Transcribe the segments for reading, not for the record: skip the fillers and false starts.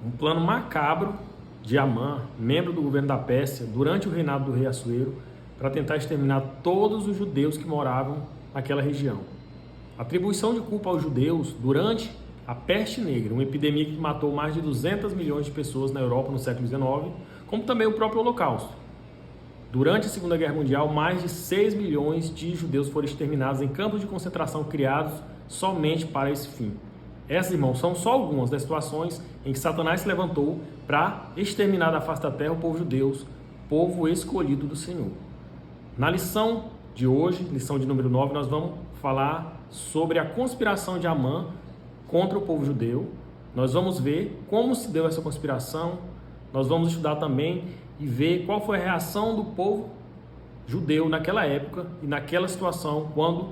um plano macabro de Amã, membro do governo da Pérsia, durante o reinado do rei Assuero, para tentar exterminar todos os judeus que moravam naquela região. A atribuição de culpa aos judeus durante a peste negra, uma epidemia que matou mais de 200 milhões de pessoas na Europa no século XIX, como também o próprio Holocausto. Durante a Segunda Guerra Mundial, mais de 6 milhões de judeus foram exterminados em campos de concentração criados somente para esse fim. Essas, irmãos, são só algumas das situações em que Satanás se levantou para exterminar da face da terra o povo judeu, povo escolhido do Senhor. Na lição de hoje, lição de número 9, nós vamos falar sobre a conspiração de Amã contra o povo judeu. Nós vamos ver como se deu essa conspiração. Nós vamos estudar também e ver qual foi a reação do povo judeu naquela época e naquela situação quando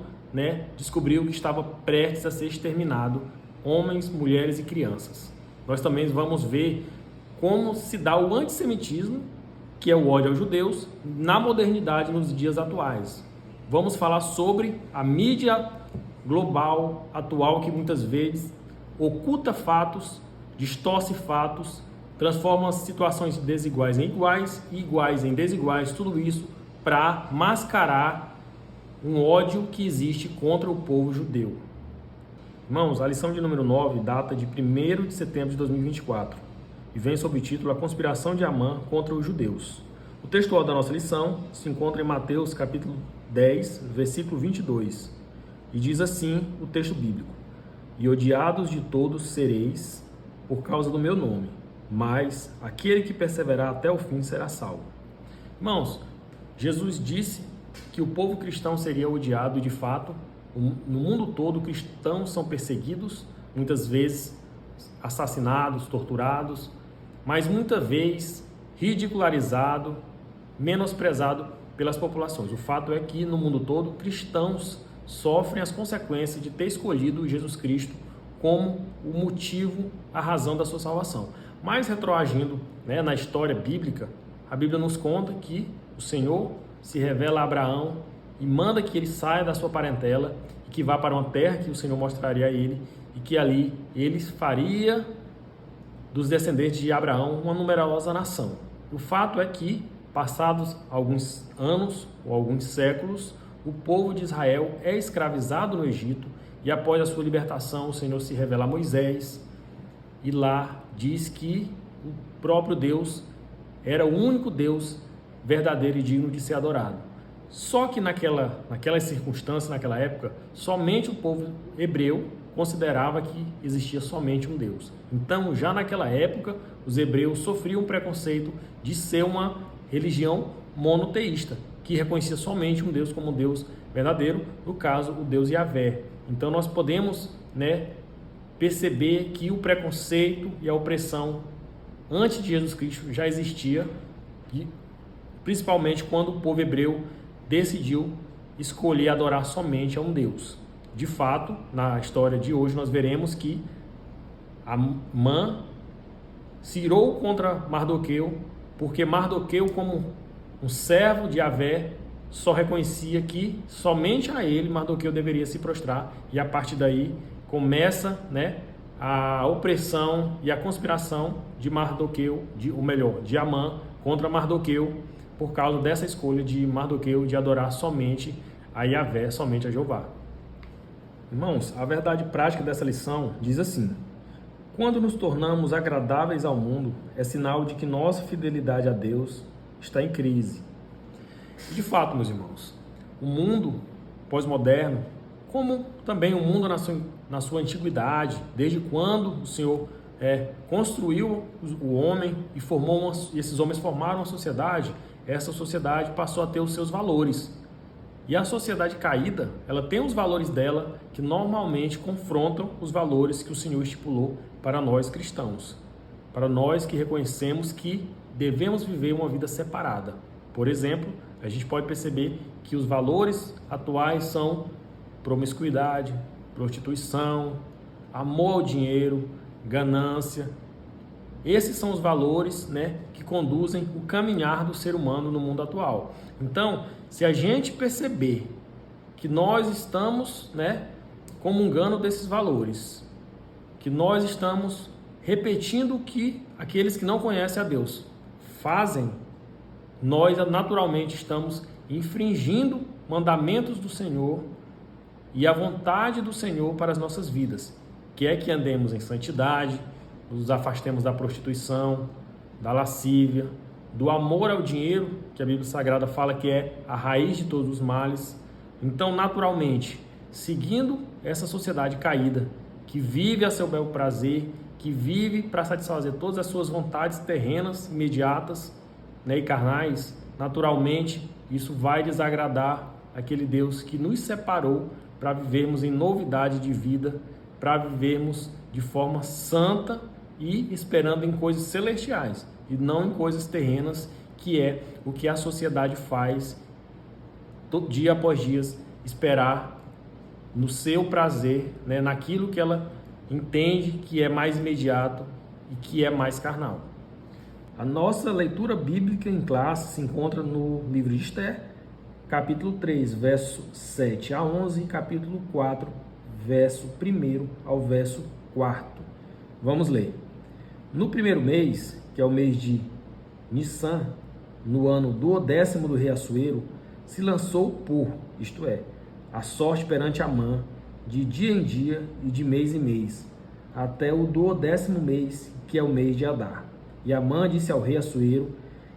descobriu que estava prestes a ser exterminado homens, mulheres e crianças. Nós também vamos ver como se dá o antissemitismo, que é o ódio aos judeus, na modernidade, nos dias atuais. Vamos falar sobre a mídia global atual, que muitas vezes oculta fatos, distorce fatos, transforma situações desiguais em iguais e iguais em desiguais, tudo isso para mascarar um ódio que existe contra o povo judeu. Irmãos, a lição de número 9 data de 1º de setembro de 2024 e vem sob o título A Conspiração de Amã contra os Judeus. O textual da nossa lição se encontra em Mateus capítulo 10, versículo 22, e diz assim o texto bíblico: E odiados de todos sereis por causa do meu nome, mas aquele que perseverar até o fim será salvo. Irmãos, Jesus disse que o povo cristão seria odiado e, de fato, no mundo todo, cristãos são perseguidos, muitas vezes assassinados, torturados, mas muitas vezes ridicularizado, menosprezado pelas populações. O fato é que no mundo todo, cristãos sofrem as consequências de ter escolhido Jesus Cristo como o motivo, a razão da sua salvação. Mas retroagindo na história bíblica, a Bíblia nos conta que o Senhor se revela a Abraão e manda que ele saia da sua parentela e que vá para uma terra que o Senhor mostraria a ele, e que ali ele faria dos descendentes de Abraão uma numerosa nação. O fato é que, passados alguns anos ou alguns séculos, o povo de Israel é escravizado no Egito, e após a sua libertação o Senhor se revela a Moisés, e lá diz que o próprio Deus era o único Deus verdadeiro e digno de ser adorado. Só que naquelas circunstâncias, naquela época, somente o povo hebreu considerava que existia somente um Deus. Então, já naquela época, os hebreus sofriam um preconceito de ser uma religião monoteísta, que reconhecia somente um Deus como um Deus verdadeiro, no caso, o Deus Yahvé. Então, nós podemos perceber que o preconceito e a opressão antes de Jesus Cristo já existia, e principalmente quando o povo hebreu decidiu escolher adorar somente a um Deus. De fato, na história de hoje, nós veremos que Amã se irou contra Mardoqueu, porque Mardoqueu, como um servo de Yahvé, só reconhecia que somente a ele Mardoqueu deveria se prostrar, e a partir daí começa a opressão e a conspiração de Mardoqueu, de Amã contra Mardoqueu, por causa dessa escolha de Mardoqueu de adorar somente a Yahvé, somente a Jeová. Irmãos, a verdade prática dessa lição diz assim: quando nos tornamos agradáveis ao mundo, é sinal de que nossa fidelidade a Deus está em crise. De fato, meus irmãos, o mundo pós-moderno, como também o mundo na sua antiguidade, desde quando o Senhor construiu o homem e esses homens formaram uma sociedade, essa sociedade passou a ter os seus valores. E a sociedade caída, ela tem os valores dela que normalmente confrontam os valores que o Senhor estipulou para nós cristãos, para nós que reconhecemos que devemos viver uma vida separada. Por exemplo, a gente pode perceber que os valores atuais são promiscuidade, prostituição, amor ao dinheiro, ganância. Esses são os valores que conduzem o caminhar do ser humano no mundo atual. Então, se a gente perceber que nós estamos comungando desses valores, que nós estamos repetindo o que aqueles que não conhecem a Deus fazem, nós naturalmente estamos infringindo mandamentos do Senhor e a vontade do Senhor para as nossas vidas, que é que andemos em santidade, nos afastemos da prostituição, da lascívia, do amor ao dinheiro, que a Bíblia Sagrada fala que é a raiz de todos os males. Então, naturalmente, seguindo essa sociedade caída, que vive a seu bel prazer, que vive para satisfazer todas as suas vontades terrenas, imediatas, e carnais, naturalmente, isso vai desagradar aquele Deus que nos separou para vivermos em novidade de vida, para vivermos de forma santa e esperando em coisas celestiais e não em coisas terrenas, que é o que a sociedade faz dia após dia, esperar no seu prazer, naquilo que ela entende que é mais imediato e que é mais carnal. A nossa leitura bíblica em classe se encontra no livro de Esther, capítulo 3, verso 7 a 11, e capítulo 4, verso 1 ao verso 4. Vamos ler. No primeiro mês, que é o mês de Nissan, no ano 12º do rei Assuero, se lançou por, isto é, a sorte perante Amã, de dia em dia e de mês em mês, até o 12º mês, que é o mês de Adar. E Amã disse ao rei Assuero: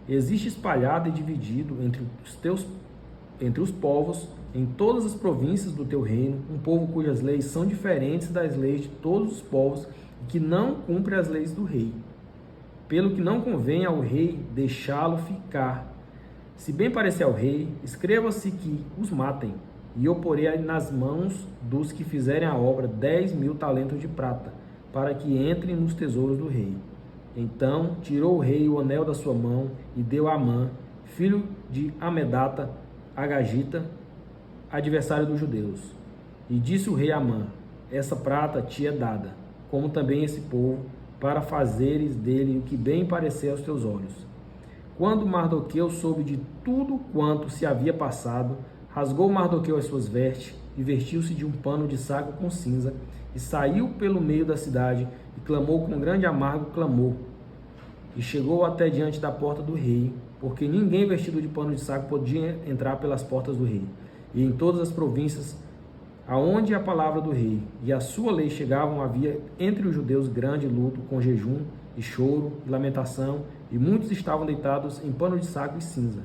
existe espalhado e dividido entre os povos, em todas as províncias do teu reino, um povo cujas leis são diferentes das leis de todos os povos e que não cumpre as leis do rei. Pelo que não convém ao rei deixá-lo ficar. Se bem parecer ao rei, escreva-se que os matem, e eu porei nas mãos dos que fizerem a obra 10.000 talentos de prata, para que entrem nos tesouros do rei. Então tirou o rei o anel da sua mão e deu a Amã, filho de Amedata, Agagita, adversário dos judeus. E disse o rei a Amã: essa prata te é dada, como também esse povo, para fazeres dele o que bem parecer aos teus olhos. Quando Mardoqueu soube de tudo quanto se havia passado, rasgou Mardoqueu as suas vestes e vestiu-se de um pano de saco com cinza, e saiu pelo meio da cidade e clamou com grande amargo clamor. E chegou até diante da porta do rei, porque ninguém vestido de pano de saco podia entrar pelas portas do rei. E em todas as províncias aonde a palavra do rei e a sua lei chegavam, havia entre os judeus grande luto, com jejum e choro e lamentação, e muitos estavam deitados em pano de saco e cinza.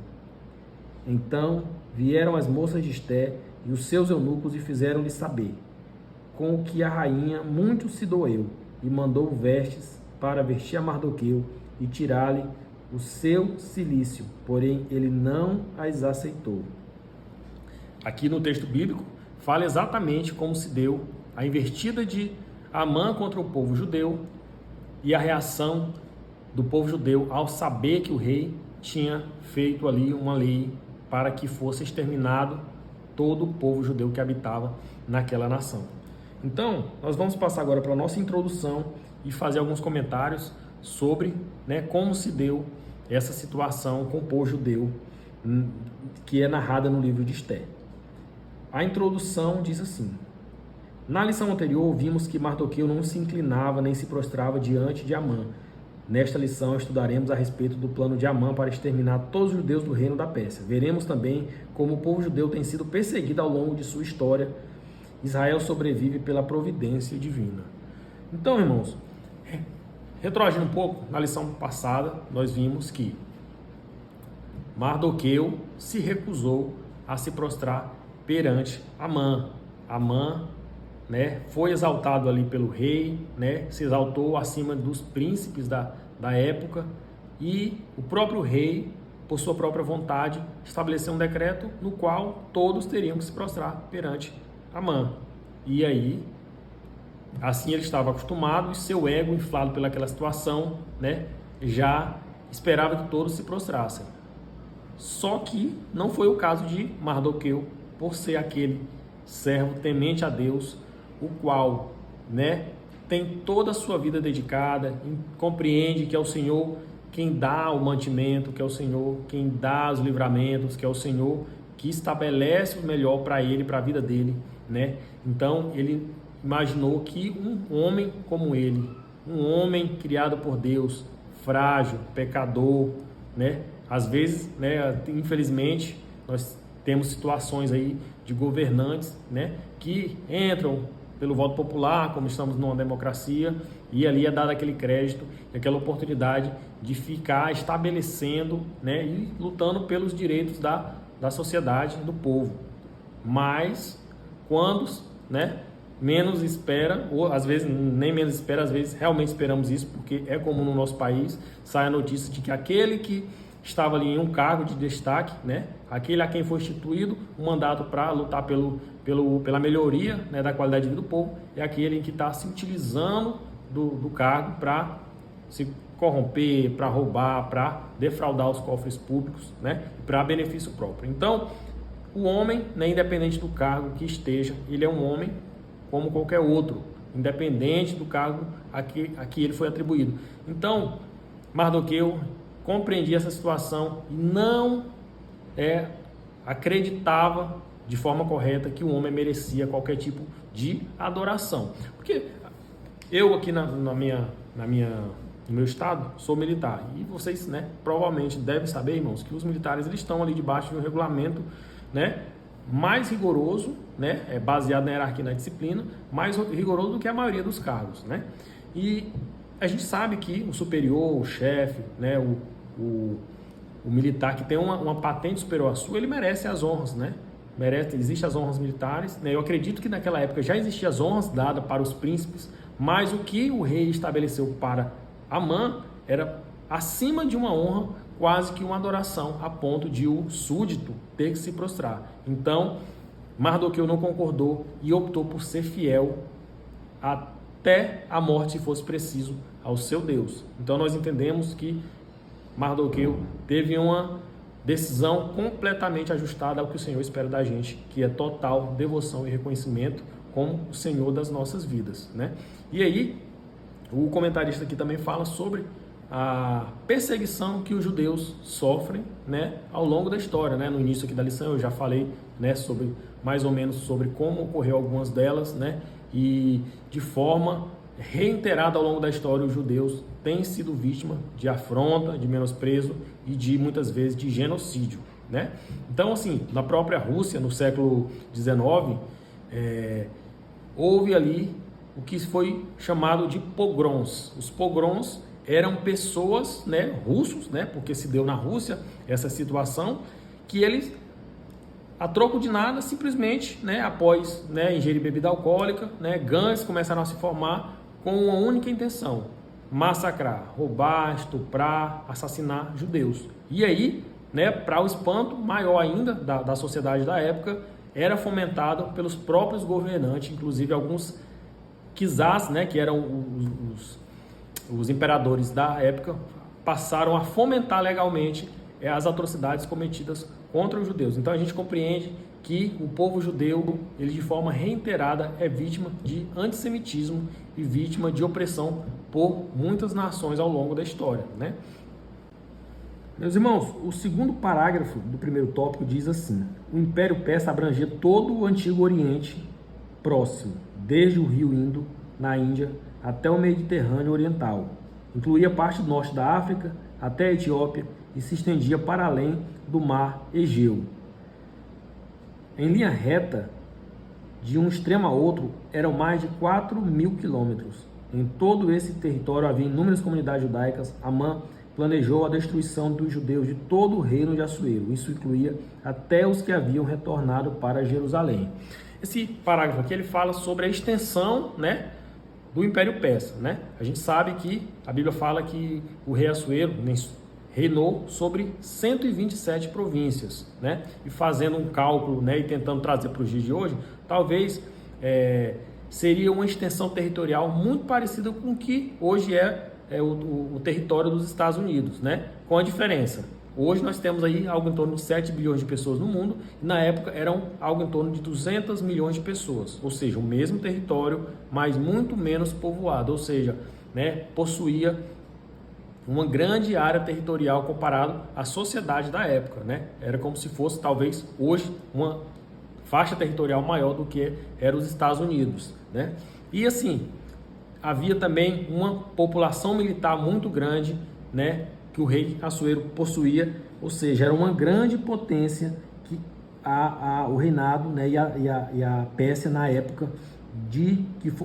Então vieram as moças de Esté e os seus eunucos e fizeram-lhe saber, com o que a rainha muito se doeu, e mandou vestes para vestir a Mardoqueu e tirar-lhe o seu cilício, porém ele não as aceitou. Aqui no texto bíblico fala exatamente como se deu a investida de Amã contra o povo judeu e a reação do povo judeu ao saber que o rei tinha feito ali uma lei para que fosse exterminado todo o povo judeu que habitava naquela nação. Então, nós vamos passar agora para a nossa introdução e fazer alguns comentários sobre como se deu essa situação com o povo judeu, que é narrada no livro de Esther. A introdução diz assim: na lição anterior, vimos que Mardoqueu não se inclinava nem se prostrava diante de Amã. Nesta lição, estudaremos a respeito do plano de Amã para exterminar todos os judeus do reino da Pérsia. Veremos também como o povo judeu tem sido perseguido ao longo de sua história. Israel sobrevive pela providência divina. Então, irmãos, retroagindo um pouco, na lição passada, nós vimos que Mardoqueu se recusou a se prostrar perante Amã. Amã, foi exaltado ali pelo rei, se exaltou acima dos príncipes da época, e o próprio rei, por sua própria vontade, estabeleceu um decreto no qual todos teriam que se prostrar perante Amã. E aí, assim ele estava acostumado, e seu ego, inflado pelaquela situação, já esperava que todos se prostrassem. Só que não foi o caso de Mardoqueu, por ser aquele servo temente a Deus, o qual, tem toda a sua vida dedicada, compreende que é o Senhor quem dá o mantimento, que é o Senhor quem dá os livramentos, que é o Senhor que estabelece o melhor para ele, para a vida dele, Então, ele imaginou que um homem como ele, um homem criado por Deus, frágil, pecador, né? Às vezes, né, infelizmente, nós temos situações aí de governantes, né, que entram pelo voto popular, como estamos numa democracia, e ali é dado aquele crédito, aquela oportunidade de ficar estabelecendo, né, e lutando pelos direitos da sociedade, do povo. Mas quando, né, menos espera, ou às vezes nem menos espera, às vezes realmente esperamos isso, porque é comum no nosso país, sai a notícia de que aquele que estava ali em um cargo de destaque, né, aquele a quem foi instituído um mandato para lutar pela melhoria, né, da qualidade de vida do povo, é aquele que está se utilizando do cargo para se corromper, para roubar, para defraudar os cofres públicos, né, para benefício próprio. Então, o homem, né, independente do cargo que esteja, ele é um homem como qualquer outro, independente do cargo a que ele foi atribuído. Então, Mardoqueu compreendia essa situação e não acreditava de forma correta que o homem merecia qualquer tipo de adoração. Porque eu aqui no meu estado sou militar e vocês, né, provavelmente devem saber, irmãos, que os militares eles estão ali debaixo de um regulamento, né, mais rigoroso, né, baseado na hierarquia e na disciplina, mais rigoroso do que a maioria dos cargos, né? E a gente sabe que o superior, o chefe, né, o militar que tem uma patente superior à sua, ele merece as honras, né? Existem as honras militares, né? Eu acredito que naquela época já existiam as honras dadas para os príncipes, mas o que o rei estabeleceu para Amã era acima de uma honra, quase que uma adoração, a ponto de o súdito ter que se prostrar. Então, Mardoqueu não concordou e optou por ser fiel até a morte, se fosse preciso, ao seu Deus. Então, nós entendemos que Mardoqueu teve uma decisão completamente ajustada ao que o Senhor espera da gente, que é total devoção e reconhecimento como o Senhor das nossas vidas, né? E aí, o comentarista aqui também fala sobre a perseguição que os judeus sofrem, né, ao longo da história, né? No início aqui da lição eu já falei, né, sobre mais ou menos sobre como ocorreu algumas delas, né? E de forma reiterada ao longo da história os judeus têm sido vítima de afronta, de menosprezo e de muitas vezes de genocídio, né? Então, assim, na própria Rússia no século XIX houve ali o que foi chamado de pogroms. Os pogroms eram pessoas, né, russos, né, porque se deu na Rússia essa situação, que eles, a troco de nada, simplesmente, né, após, né, ingerir bebida alcoólica, né, gangues começaram a se formar com uma única intenção: massacrar, roubar, estuprar, assassinar judeus. E aí, né, para o espanto maior ainda da sociedade da época, era fomentado pelos próprios governantes, inclusive alguns czars, né, que eram os imperadores da época, passaram a fomentar legalmente as atrocidades cometidas contra os judeus. Então a gente compreende que o povo judeu, ele de forma reiterada é vítima de antissemitismo e vítima de opressão por muitas nações ao longo da história, né? Meus irmãos, o segundo parágrafo do primeiro tópico diz assim: o Império Persa abrangia todo o Antigo Oriente Próximo, desde o rio Indo, na Índia, até o Mediterrâneo Oriental. Incluía parte do norte da África até a Etiópia e se estendia para além do mar Egeu. Em linha reta, de um extremo a outro, eram mais de 4.000 quilômetros. Em todo esse território havia inúmeras comunidades judaicas. Amã planejou a destruição dos judeus de todo o reino de Assuero. Isso incluía até os que haviam retornado para Jerusalém. Esse parágrafo aqui ele fala sobre a extensão, né, do Império Persa, né? A gente sabe que a Bíblia fala que o rei Assuero reinou sobre 127 províncias, né? E fazendo um cálculo, né, e tentando trazer para os dias de hoje, talvez seria uma extensão territorial muito parecida com o que hoje é o território dos Estados Unidos, né? Com a diferença: hoje nós temos aí algo em torno de 7 bilhões de pessoas no mundo, e na época eram algo em torno de 200 milhões de pessoas, ou seja, o mesmo território, mas muito menos povoado, ou seja, né, possuía uma grande área territorial comparado à sociedade da época, né? Era como se fosse, talvez, hoje, uma faixa territorial maior do que era os Estados Unidos, né? E assim, havia também uma população militar muito grande, né, que o rei Assuero possuía, ou seja, era uma grande potência que o reinado, né, e a Pérsia na época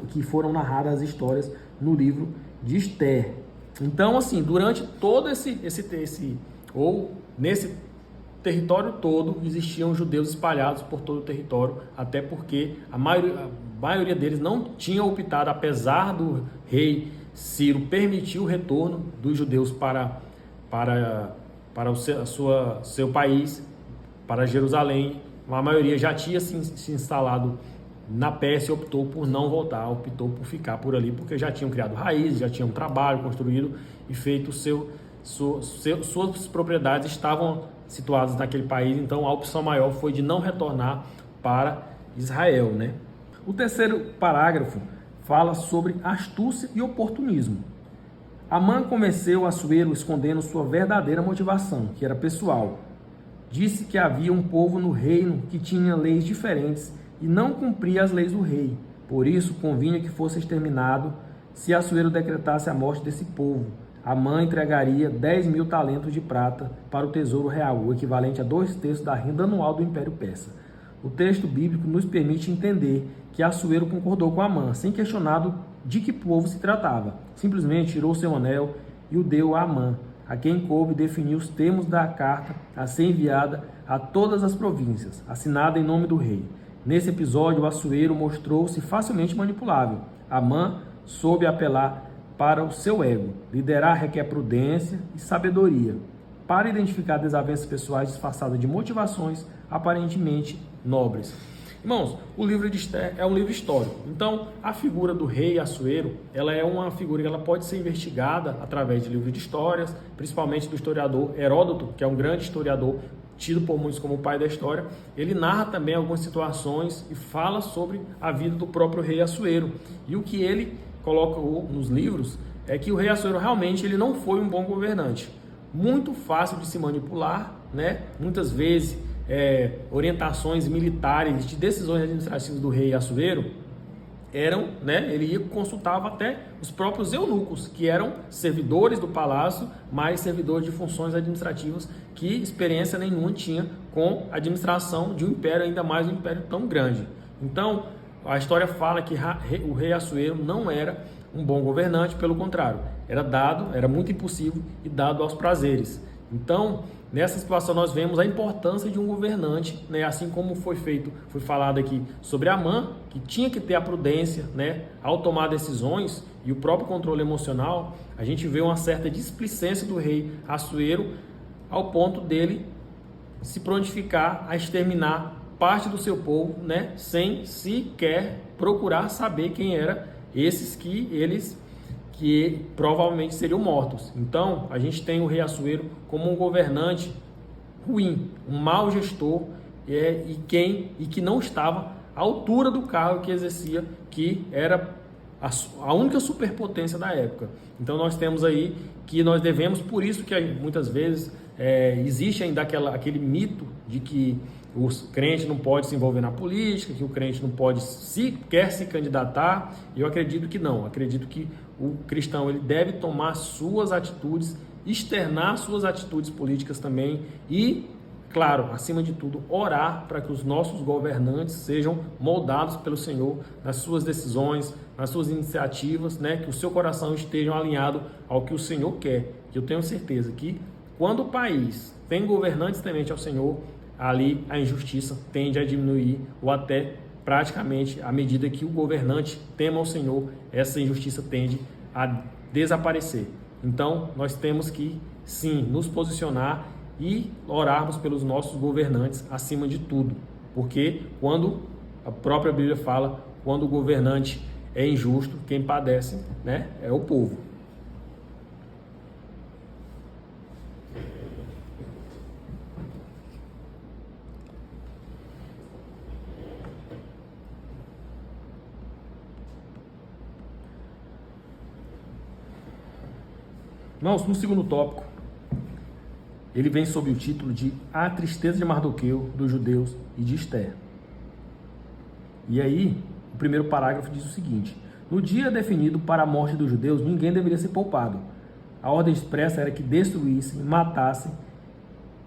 que foram narradas as histórias no livro de Esther. Então, assim, durante todo nesse território todo, existiam judeus espalhados por todo o território, até porque a maioria deles não tinha optado, apesar do rei Ciro permitir o retorno dos judeus para seu país, para Jerusalém. A maioria já tinha se instalado na Pérsia e optou por não voltar, optou por ficar por ali, porque já tinham criado raízes, já tinham trabalho construído e feito suas propriedades estavam situadas naquele país. Então a opção maior foi de não retornar para Israel, né? O terceiro parágrafo fala sobre astúcia e oportunismo. Amã convenceu Assuero escondendo sua verdadeira motivação, que era pessoal. Disse que havia um povo no reino que tinha leis diferentes e não cumpria as leis do rei. Por isso, convinha que fosse exterminado se Assuero decretasse a morte desse povo. Amã entregaria 10.000 talentos de prata para o tesouro real, o equivalente a 2/3 da renda anual do Império Persa. O texto bíblico nos permite entender que Assuero concordou com Amã, sem questionar de que povo se tratava. Simplesmente tirou seu anel e o deu a Amã, a quem coube definir os termos da carta a ser enviada a todas as províncias, assinada em nome do rei. Nesse episódio, Assuero mostrou-se facilmente manipulável. Amã soube apelar para o seu ego. Liderar requer prudência e sabedoria para identificar desavenças pessoais disfarçadas de motivações aparentemente nobres. Irmãos, o livro de Esther é um livro histórico. Então, a figura do rei Assuero, ela é uma figura que ela pode ser investigada através de livros de histórias, principalmente do historiador Heródoto, que é um grande historiador tido por muitos como o pai da história. Ele narra também algumas situações e fala sobre a vida do próprio rei Assuero. E o que ele coloca nos livros é que o rei Assuero realmente ele não foi um bom governante. Muito fácil de se manipular, né? Muitas vezes orientações militares de decisões administrativas do rei Assuero eram, né? Ele consultava até os próprios eunucos, que eram servidores do palácio, mas servidores de funções administrativas que experiência nenhuma tinha com a administração de um império, ainda mais um império tão grande. Então, a história fala que o rei Assuero não era um bom governante, pelo contrário, era muito impulsivo e dado aos prazeres. Então, nessa situação nós vemos a importância de um governante, né? Assim como foi falado aqui sobre Amã, que tinha que ter a prudência, né? Ao tomar decisões e o próprio controle emocional. A gente vê uma certa displicência do rei Assuero ao ponto dele se prontificar a exterminar parte do seu povo, né? Sem sequer procurar saber quem era esses que provavelmente seriam mortos. Então, a gente tem o rei Assuero como um governante ruim, um mau gestor e que não estava à altura do cargo que exercia, que era a única superpotência da época. Então, nós temos aí que nós devemos, por isso que muitas vezes existe ainda aquele mito de que o crente não pode se envolver na política, que o crente não pode sequer se candidatar. Eu acredito que não. Acredito que o cristão ele deve tomar suas atitudes, externar suas atitudes políticas também e, claro, acima de tudo, orar para que os nossos governantes sejam moldados pelo Senhor nas suas decisões, nas suas iniciativas, né? Que o seu coração esteja alinhado ao que o Senhor quer. Eu tenho certeza que quando o país tem governantes temente ao Senhor, ali a injustiça tende a diminuir ou até praticamente à medida que o governante tema ao Senhor, essa injustiça tende a desaparecer. Então nós temos que sim nos posicionar e orarmos pelos nossos governantes acima de tudo, porque quando a própria Bíblia fala, quando o governante é injusto, quem padece, né, é o povo. Irmãos, no segundo tópico, ele vem sob o título de A Tristeza de Mardoqueu, dos Judeus e de Esther. E aí, o primeiro parágrafo diz o seguinte: No dia definido para a morte dos judeus, ninguém deveria ser poupado. A ordem expressa era que destruíssem, matassem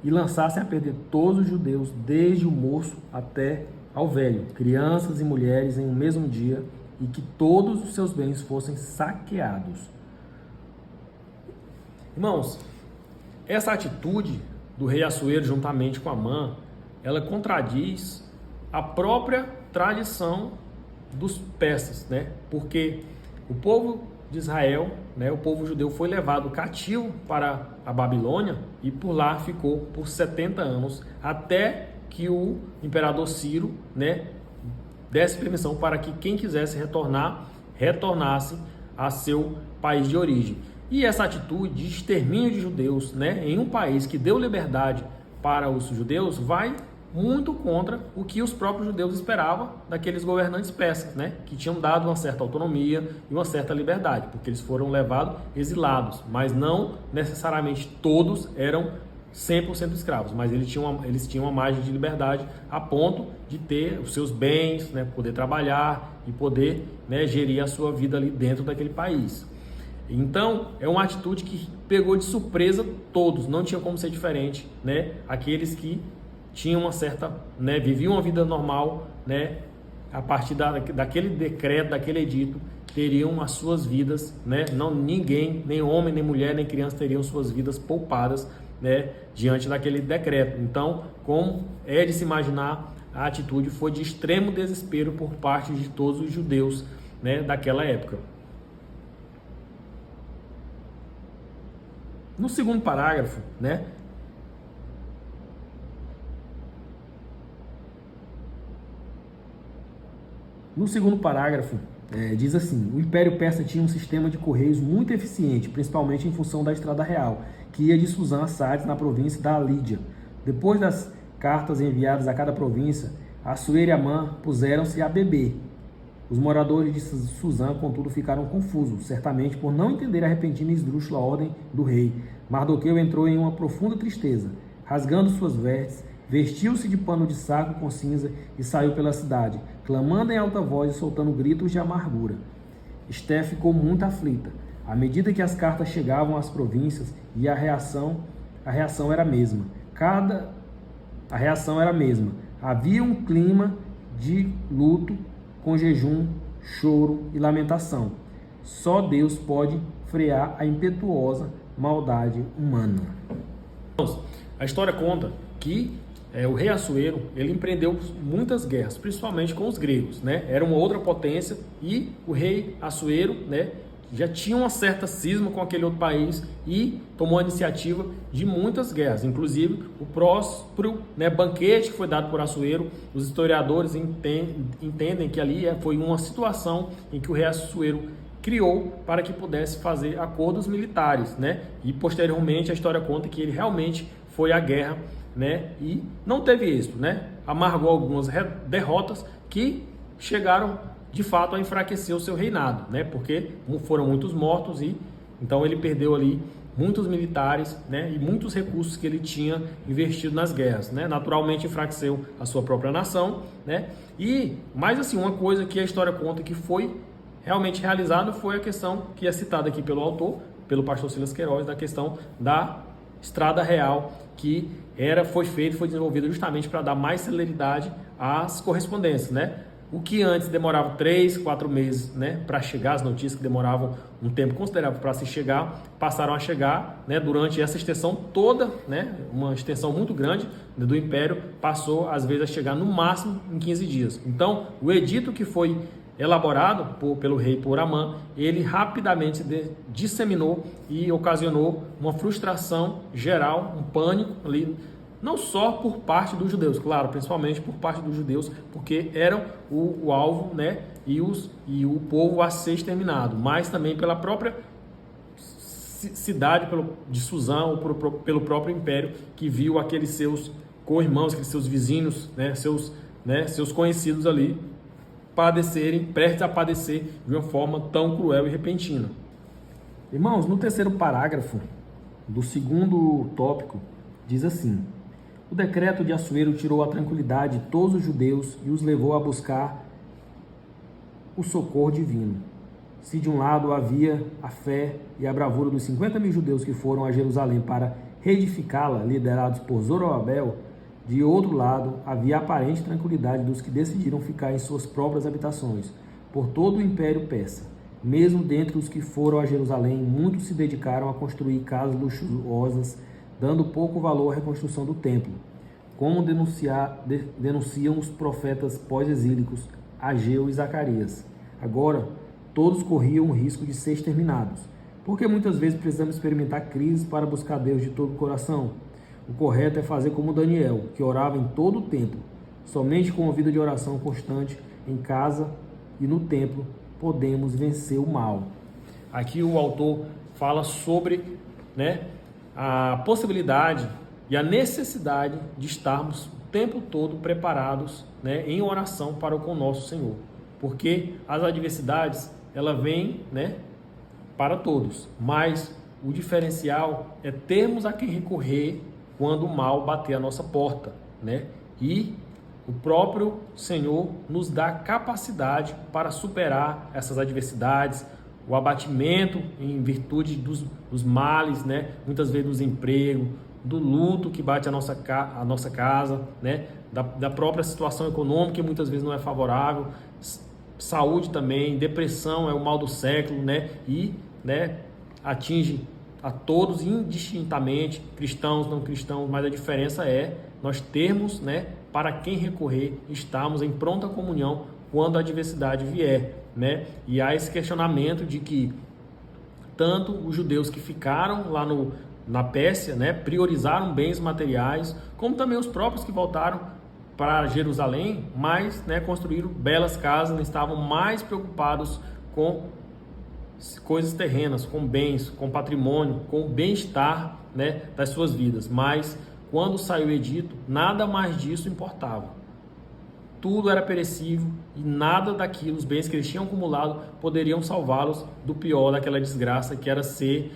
e lançassem a perder todos os judeus, desde o moço até ao velho, crianças e mulheres, em um mesmo dia, e que todos os seus bens fossem saqueados. Irmãos, essa atitude do rei Assuero juntamente com Amã, ela contradiz a própria tradição dos persas, né? Porque o povo de Israel, né, o povo judeu foi levado cativo para a Babilônia e por lá ficou por 70 anos, até que o imperador Ciro, né, desse permissão para que quem quisesse retornar, retornasse a seu país de origem. E essa atitude de extermínio de judeus, né, em um país que deu liberdade para os judeus, vai muito contra o que os próprios judeus esperavam daqueles governantes persas, né, que tinham dado uma certa autonomia e uma certa liberdade, porque eles foram levados exilados, mas não necessariamente todos eram 100% escravos, mas eles tinham uma margem de liberdade a ponto de ter os seus bens, né, poder trabalhar e poder, né, gerir a sua vida ali dentro daquele país. Então, é uma atitude que pegou de surpresa todos, não tinha como ser diferente, né? Aqueles que tinham uma certa, né, viviam uma vida normal, né, a partir daquele decreto, daquele edito, teriam as suas vidas, né? Não, ninguém, nem homem, nem mulher, nem criança teriam suas vidas poupadas, né, diante daquele decreto. Então, como é de se imaginar, a atitude foi de extremo desespero por parte de todos os judeus, né, daquela época. No segundo parágrafo, né, diz assim: o Império Persa tinha um sistema de correios muito eficiente, principalmente em função da Estrada Real, que ia de Suzã a Sardes, na província da Lídia. Depois das cartas enviadas a cada província, Assuero e Amã puseram-se a beber. Os moradores de Suzã, contudo, ficaram confusos, certamente por não entender a repentina e esdrúxula ordem do rei. Mardoqueu entrou em uma profunda tristeza. Rasgando suas vestes, vestiu-se de pano de saco com cinza e saiu pela cidade, clamando em alta voz e soltando gritos de amargura. Esté ficou muito aflita. À medida que as cartas chegavam às províncias, e a reação era a mesma. A reação era a mesma. Havia um clima de luto, com jejum, choro e lamentação. Só Deus pode frear a impetuosa maldade humana. A história conta que o rei Assuero, ele empreendeu muitas guerras, principalmente com os gregos, né? Era uma outra potência e o rei Assuero, né, já tinha uma certa cisma com aquele outro país e tomou a iniciativa de muitas guerras, inclusive o próspero, né, banquete que foi dado por Assuero. Os historiadores entendem que ali foi uma situação em que o rei Assuero criou para que pudesse fazer acordos militares, né? E posteriormente a história conta que ele realmente foi à guerra, né, e não teve êxito, né? Amargou algumas derrotas que chegaram de fato a enfraquecer o seu reinado, né? Porque foram muitos mortos e então ele perdeu ali muitos militares, né, e muitos recursos que ele tinha investido nas guerras, né? Naturalmente enfraqueceu a sua própria nação, né? E mais assim, uma coisa que a história conta que foi realmente realizado foi a questão que é citada aqui pelo autor, pelo pastor Silas Queiroz, da questão da Estrada Real, que foi desenvolvida justamente para dar mais celeridade às correspondências, né? O que antes demorava 3, 4 meses, né, para chegar, as notícias que demoravam um tempo considerável para se chegar, passaram a chegar, né, durante essa extensão toda, né, uma extensão muito grande do Império, passou às vezes a chegar no máximo em 15 dias. Então, o edito que foi elaborado pelo rei por Amã, ele rapidamente disseminou e ocasionou uma frustração geral, um pânico ali, não só por parte dos judeus, claro, principalmente por parte dos judeus, porque eram o alvo, né, e o povo a ser exterminado, mas também pela própria cidade de Suzã, ou pelo próprio império, que viu aqueles seus co-irmãos, aqueles seus vizinhos, seus conhecidos ali, prestes a padecer de uma forma tão cruel e repentina. Irmãos, no terceiro parágrafo do segundo tópico, diz assim: o decreto de Assuero tirou a tranquilidade de todos os judeus e os levou a buscar o socorro divino. se de um lado havia a fé e a bravura dos 50.000 judeus que foram a Jerusalém para reedificá-la, liderados por Zorobabel, de outro lado havia a aparente tranquilidade dos que decidiram ficar em suas próprias habitações, por todo o Império Persa. Mesmo dentre os que foram a Jerusalém, muitos se dedicaram a construir casas luxuosas, dando pouco valor à reconstrução do templo, como denunciam os profetas pós-exílicos Ageu e Zacarias. Agora, todos corriam o risco de ser exterminados, porque muitas vezes precisamos experimentar crises para buscar Deus de todo o coração. O correto é fazer como Daniel, que orava em todo o tempo. Somente com uma vida de oração constante em casa e no templo podemos vencer o mal. Aqui o autor fala sobre, a possibilidade e a necessidade de estarmos o tempo todo preparados, em oração para com o nosso Senhor. Porque as adversidades, ela vem, para todos, mas o diferencial é termos a quem recorrer quando o mal bater a nossa porta, E o próprio Senhor nos dá capacidade para superar essas adversidades, o abatimento em virtude dos males, muitas vezes do desemprego, do luto que bate a nossa casa, da própria situação econômica que muitas vezes não é favorável, saúde também, depressão é o mal do século, E atinge a todos indistintamente, cristãos, não cristãos, mas a diferença é nós termos, para quem recorrer, estarmos em pronta comunhão quando a adversidade vier, E há esse questionamento de que tanto os judeus que ficaram lá na Pérsia, priorizaram bens materiais, como também os próprios que voltaram para Jerusalém, mas construíram belas casas, estavam mais preocupados com coisas terrenas, com bens, com patrimônio, com o bem-estar, das suas vidas. Mas quando saiu o edito, nada mais disso importava. Tudo era perecível e nada daquilo, os bens que eles tinham acumulado, poderiam salvá-los do pior, daquela desgraça que era ser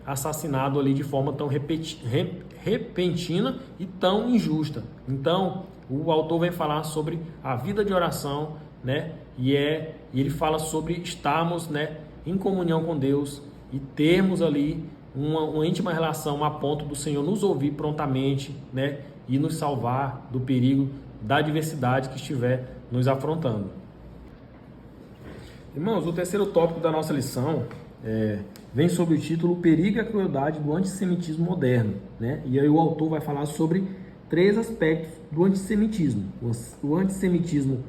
assassinado ali de forma tão repentina e tão injusta. Então, o autor vem falar sobre a vida de oração, e ele fala sobre estarmos, em comunhão com Deus e termos ali uma íntima relação a ponto do Senhor nos ouvir prontamente, e nos salvar do perigo da adversidade que estiver nos afrontando. Irmãos, o terceiro tópico da nossa lição vem sob o título O Perigo e a Crueldade do Antissemitismo Moderno, E aí o autor vai falar sobre 3 aspectos do antissemitismo: o antissemitismo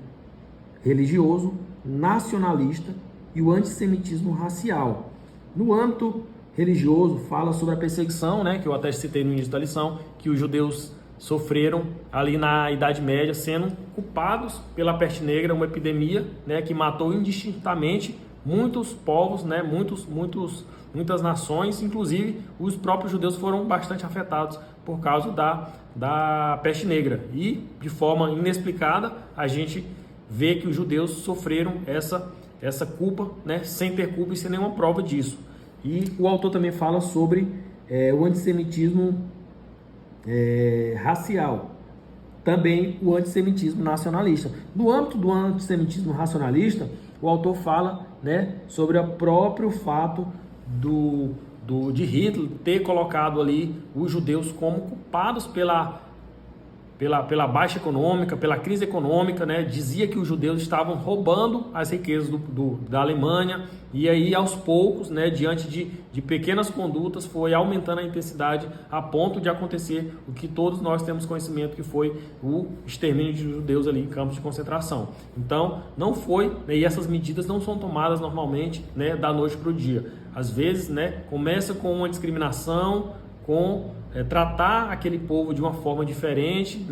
religioso, nacionalista e o antissemitismo racial. No âmbito religioso, fala sobre a perseguição, que eu até citei no início da lição, que os judeus sofreram ali na Idade Média, sendo culpados pela peste negra, uma epidemia, que matou indistintamente muitos povos, muitas nações, inclusive os próprios judeus foram bastante afetados por causa da peste negra. E, de forma inexplicada, a gente vê que os judeus sofreram essa culpa, sem ter culpa e sem nenhuma prova disso. E o autor também fala sobre o antissemitismo racial, também o antissemitismo nacionalista. No âmbito do antissemitismo racionalista, o autor fala sobre o próprio fato de Hitler ter colocado ali os judeus como culpados pela baixa econômica, pela crise econômica, Dizia que os judeus estavam roubando as riquezas da Alemanha, e aí aos poucos, diante de pequenas condutas, foi aumentando a intensidade a ponto de acontecer o que todos nós temos conhecimento, que foi o extermínio de judeus ali em campos de concentração. Então, não foi, e essas medidas não são tomadas normalmente, da noite para o dia. Às vezes, começa com uma discriminação, com tratar aquele povo de uma forma diferente,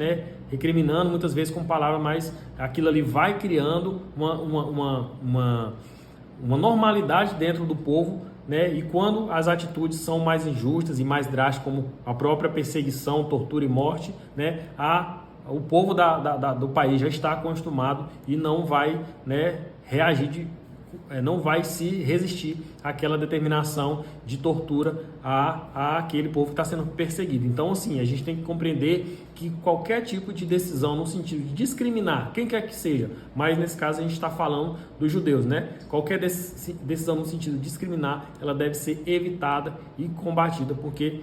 recriminando muitas vezes com palavras, mas aquilo ali vai criando uma normalidade dentro do povo, e quando as atitudes são mais injustas e mais drásticas, como a própria perseguição, tortura e morte, o povo do país já está acostumado e não vai reagir não vai se resistir àquela determinação de tortura a aquele povo que está sendo perseguido. Então, assim, a gente tem que compreender que qualquer tipo de decisão no sentido de discriminar, quem quer que seja, mas nesse caso a gente está falando dos judeus, né? Qualquer decisão no sentido de discriminar, ela deve ser evitada e combatida, porque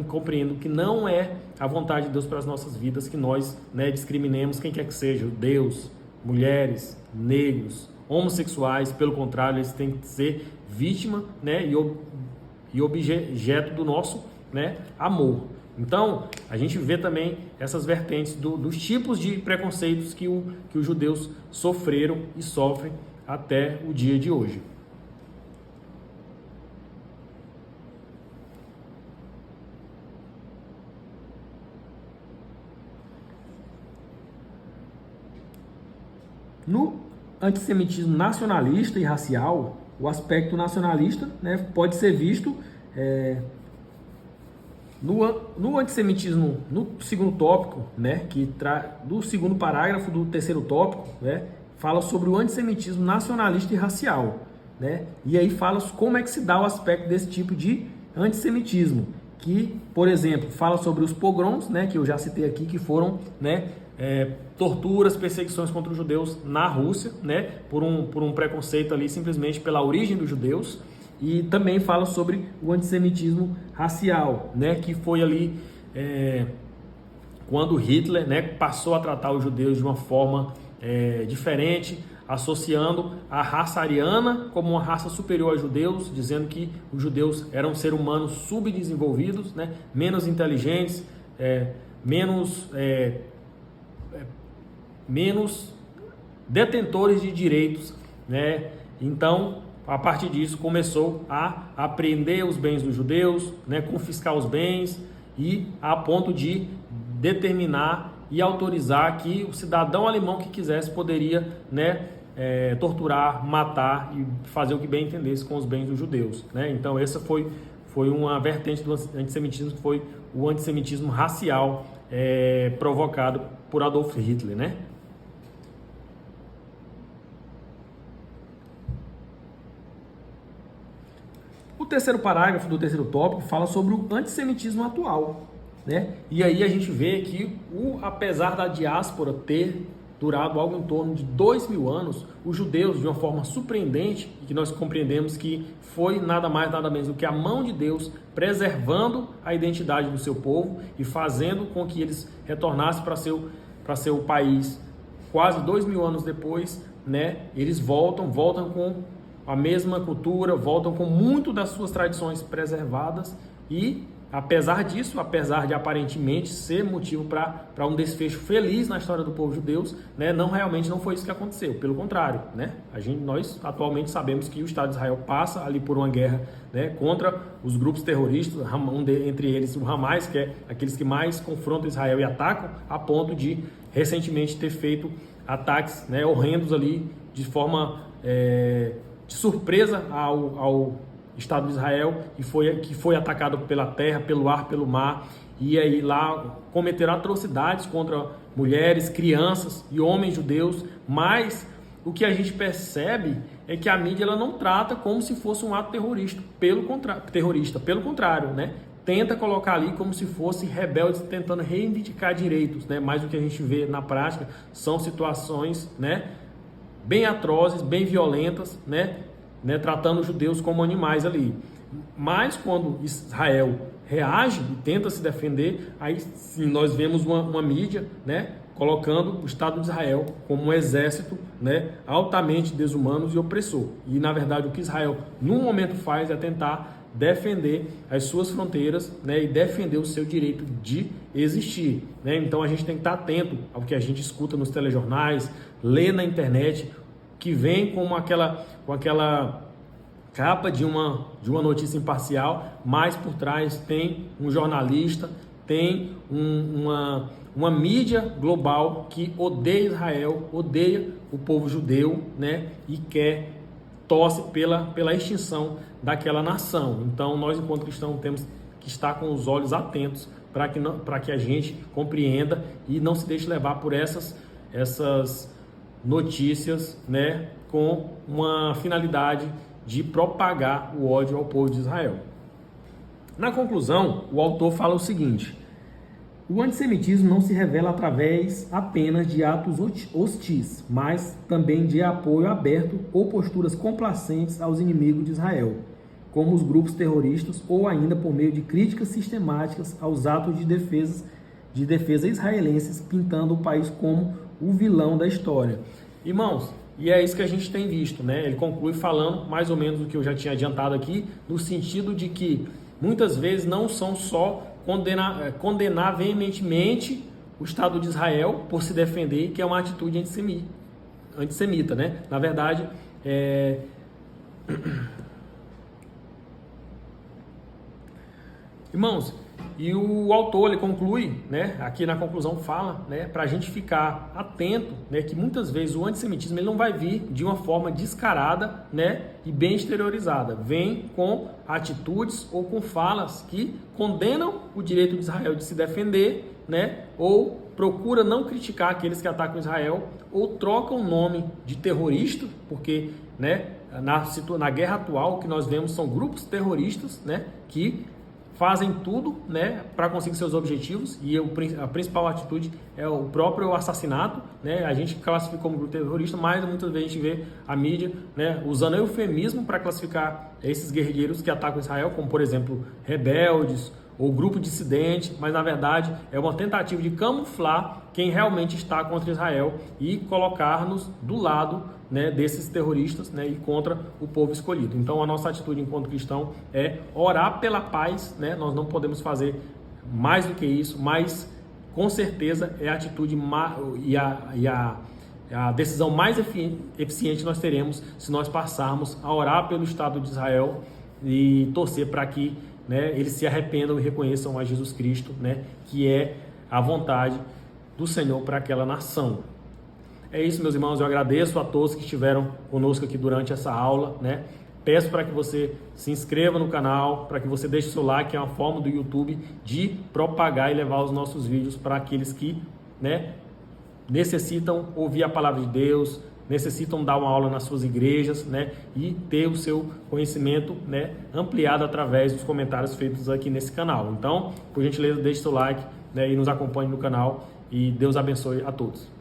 compreendo que não é a vontade de Deus para as nossas vidas que nós, né, discriminemos quem quer que seja, judeus, mulheres, negros, homossexuais. Pelo contrário, eles têm que ser vítima, né, e objeto do nosso, né, amor. Então, a gente vê também essas vertentes dos tipos de preconceitos que os judeus sofreram e sofrem até o dia de hoje. No antissemitismo nacionalista e racial, o aspecto nacionalista, né, pode ser visto no antissemitismo, no segundo tópico, né, do segundo parágrafo do terceiro tópico, né, fala sobre o antissemitismo nacionalista e racial, né, e aí fala como é que se dá o aspecto desse tipo de antissemitismo, que, por exemplo, fala sobre os pogroms, né, que eu já citei aqui, que foram, né, torturas, perseguições contra os judeus na Rússia, né, por um preconceito ali simplesmente pela origem dos judeus. E também fala sobre o antissemitismo racial, né, que foi ali quando Hitler, né, passou a tratar os judeus de uma forma diferente, associando a raça ariana como uma raça superior aos judeus, dizendo que os judeus eram seres humanos subdesenvolvidos, né, menos inteligentes, menos detentores de direitos, né? Então, a partir disso, começou a apreender os bens dos judeus, né, confiscar os bens e a ponto de determinar e autorizar que o cidadão alemão que quisesse poderia, né, torturar, matar e fazer o que bem entendesse com os bens dos judeus, né? Então, essa foi uma vertente do antissemitismo, que foi o antissemitismo racial provocado por Adolf Hitler, né? O terceiro parágrafo do terceiro tópico fala sobre o antissemitismo atual, né? E aí a gente vê que, apesar da diáspora ter durado algo em torno de 2.000 anos, os judeus, de uma forma surpreendente, e que nós compreendemos que foi nada mais, nada menos do que a mão de Deus preservando a identidade do seu povo e fazendo com que eles retornassem para seu país quase 2.000 anos depois, né? Eles voltam com a mesma cultura, voltam com muito das suas tradições preservadas e, apesar disso, apesar de aparentemente ser motivo para um desfecho feliz na história do povo judeu, né, realmente não foi isso que aconteceu, pelo contrário, né? Nós atualmente sabemos que o Estado de Israel passa ali por uma guerra, né, contra os grupos terroristas, entre eles o Hamas, que é aqueles que mais confrontam Israel e atacam, a ponto de recentemente ter feito ataques, né, horrendos ali de forma de surpresa ao Estado de Israel, que foi atacado pela terra, pelo ar, pelo mar, e aí lá cometeram atrocidades contra mulheres, crianças e homens judeus. Mas o que a gente percebe é que a mídia ela não trata como se fosse um ato terrorista, pelo contrário, né? Tenta colocar ali como se fossem rebeldes tentando reivindicar direitos, né? Mas o que a gente vê na prática são situações, né, bem atrozes, bem violentas, né, tratando os judeus como animais ali. Mas quando Israel reage e tenta se defender, aí sim nós vemos uma mídia, né, colocando o Estado de Israel como um exército, né, altamente desumano e opressor. E na verdade o que Israel no momento faz é tentar defender as suas fronteiras, né, e defender o seu direito de existir, né? Então a gente tem que estar atento ao que a gente escuta nos telejornais, lê na internet, que vem com aquela capa de uma notícia imparcial, mas por trás tem um jornalista, tem uma mídia global que odeia Israel, odeia o povo judeu, né, e torce pela extinção daquela nação. Então nós, enquanto cristãos, temos que estar com os olhos atentos para que a gente compreenda e não se deixe levar por essas notícias, né, com uma finalidade de propagar o ódio ao povo de Israel. Na conclusão, o autor fala o seguinte: o antissemitismo não se revela através apenas de atos hostis, mas também de apoio aberto ou posturas complacentes aos inimigos de Israel, como os grupos terroristas, ou ainda por meio de críticas sistemáticas aos atos de defesa israelenses, pintando o país como o vilão da história. Irmãos, e é isso que a gente tem visto, né? Ele conclui falando mais ou menos o que eu já tinha adiantado aqui, no sentido de que muitas vezes não são só condenar veementemente o Estado de Israel por se defender, que é uma atitude antissemita, né? Na verdade, irmãos, e o autor ele conclui, né, aqui na conclusão fala, né, para a gente ficar atento, né, que muitas vezes o antissemitismo ele não vai vir de uma forma descarada, né, e bem exteriorizada, vem com atitudes ou com falas que condenam o direito de Israel de se defender, né, ou procura não criticar aqueles que atacam Israel, ou trocam o nome de terrorista, porque, né, na guerra atual o que nós vemos são grupos terroristas, né, que fazem tudo, né, para conseguir seus objetivos, e a principal atitude é o próprio assassinato, né? A gente classifica como grupo terrorista, mas muitas vezes a gente vê a mídia, né, usando eufemismo para classificar esses guerrilheiros que atacam Israel, como por exemplo rebeldes ou grupo dissidente, mas na verdade é uma tentativa de camuflar quem realmente está contra Israel e colocar-nos do lado, né, desses terroristas, né, e contra o povo escolhido. Então a nossa atitude enquanto cristão é orar pela paz, né? Nós não podemos fazer mais do que isso, mas com certeza é a atitude e a decisão mais eficiente nós teremos se nós passarmos a orar pelo Estado de Israel e torcer para que, né, eles se arrependam e reconheçam a Jesus Cristo, né, que é a vontade do Senhor para aquela nação. É isso, meus irmãos, eu agradeço a todos que estiveram conosco aqui durante essa aula, né? Peço para que você se inscreva no canal, para que você deixe o seu like, que é uma forma do YouTube de propagar e levar os nossos vídeos para aqueles que, né, necessitam ouvir a palavra de Deus, necessitam dar uma aula nas suas igrejas, né, e ter o seu conhecimento, né, ampliado através dos comentários feitos aqui nesse canal. Então, por gentileza, deixe seu like, né, e nos acompanhe no canal, e Deus abençoe a todos.